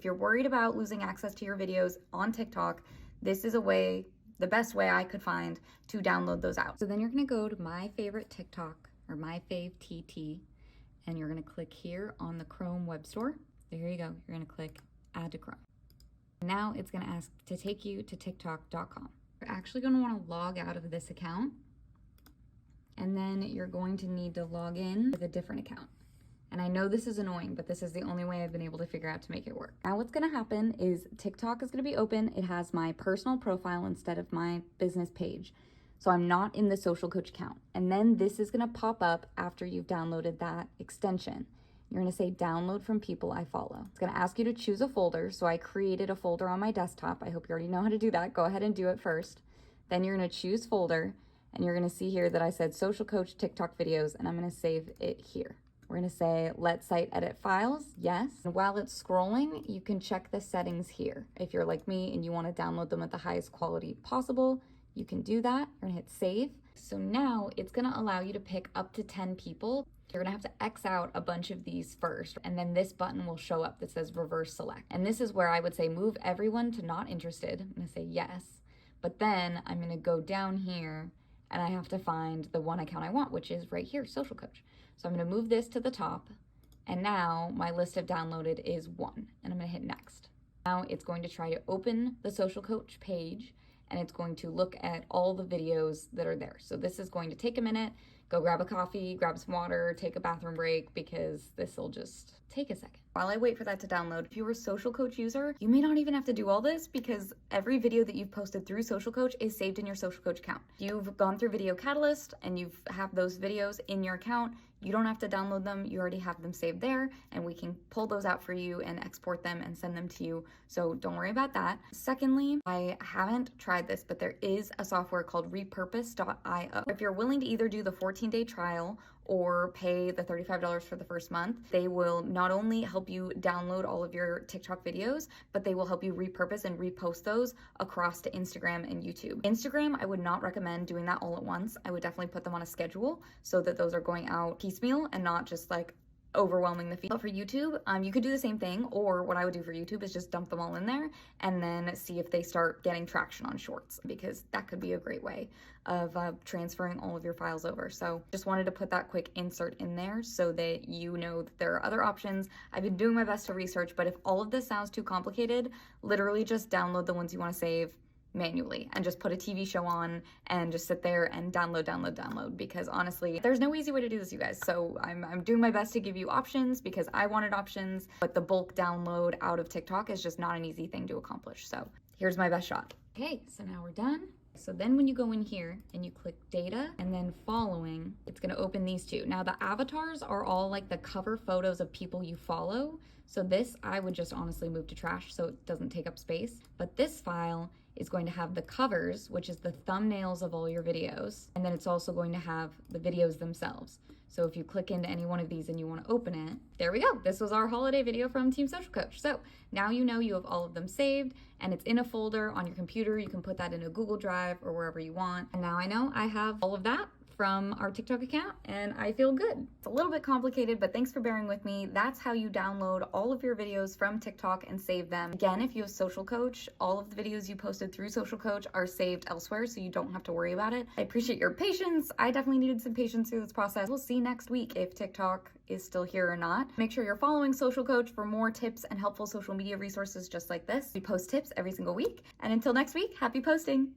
If you're worried about losing access to your videos on TikTok, this is a way, the best way I could find to download those out. So then you're gonna go to my favorite TikTok or my fave TT, and you're gonna click here on the Chrome web store. There you go, you're gonna click add to Chrome. Now it's gonna ask to take you to tiktok.com. You're actually gonna wanna log out of this account, and then you're going to need to log in with a different account. And I know this is annoying, but this is the only way I've been able to figure out to make it work. Now what's gonna happen is TikTok is gonna be open. It has my personal profile instead of my business page. So I'm not in the Social Coach account. And then this is gonna pop up after you've downloaded that extension. You're gonna say download from people I follow. It's gonna ask you to choose a folder. So I created a folder on my desktop. I hope you already know how to do that. Go ahead and do it first. Then you're gonna choose folder, and you're gonna see here that I said Social Coach TikTok videos, and I'm gonna save it here. We're gonna say, let site edit files, yes. And while it's scrolling, you can check the settings here. If you're like me and you wanna download them at the highest quality possible, you can do that. You're gonna hit save. So now it's gonna allow you to pick up to 10 people. You're gonna have to X out a bunch of these first, and then this button will show up that says reverse select. And this is where I would say move everyone to not interested. I'm gonna say yes, but then I'm gonna go down here and I have to find the one account I want, which is right here, Social Coach. So I'm gonna move this to the top, and now my list of downloaded is 1, and I'm gonna hit next. Now it's going to try to open the Social Coach page, and it's going to look at all the videos that are there. So this is going to take a minute. Go grab a coffee, grab some water, take a bathroom break, because this will just take a second. While I wait for that to download, if you're a Social Coach user, you may not even have to do all this because every video that you've posted through Social Coach is saved in your Social Coach account. You've gone through Video Catalyst and you have those videos in your account. You don't have to download them. You already have them saved there, and we can pull those out for you and export them and send them to you. So don't worry about that. Secondly, I haven't tried this, but there is a software called repurpose.io. If you're willing to either do the 14-day trial or pay the $35 for the first month, they will not only help you download all of your TikTok videos, but they will help you repurpose and repost those across to Instagram and YouTube. Instagram, I would not recommend doing that all at once. I would definitely put them on a schedule so that those are going out piecemeal and not just like overwhelming the feed. But for YouTube, you could do the same thing, or what I would do for YouTube is just dump them all in there and then see if they start getting traction on Shorts, because that could be a great way of transferring all of your files over. So just wanted to put that quick insert in there so that you know that there are other options. I've been doing my best to research, but if all of this sounds too complicated, literally just download the ones you want to save manually and just put a TV show on and just sit there and download, because honestly, there's no easy way to do this, you guys. So I'm doing my best to give you options because I wanted options, but the bulk download out of TikTok is just not an easy thing to accomplish. So here's my best shot. Okay, so now we're done. So then when you go in here and you click data and then following, it's gonna open these two. Now the avatars are all like the cover photos of people you follow. So this I would just honestly move to trash so it doesn't take up space. But this file is going to have the covers, which is the thumbnails of all your videos. And then it's also going to have the videos themselves. So if you click into any one of these and you want to open it, there we go. This was our holiday video from Team Social Coach. So now you know you have all of them saved and it's in a folder on your computer. You can put that in a Google Drive or wherever you want. And now I know I have all of that from our TikTok account and I feel good. It's a little bit complicated, but thanks for bearing with me. That's how you download all of your videos from TikTok and save them. Again, if you have Social Coach, all of the videos you posted through Social Coach are saved elsewhere, so you don't have to worry about it. I appreciate your patience. I definitely needed some patience through this process. We'll see next week if TikTok is still here or not. Make sure you're following Social Coach for more tips and helpful social media resources just like this. We post tips every single week. And until next week, happy posting.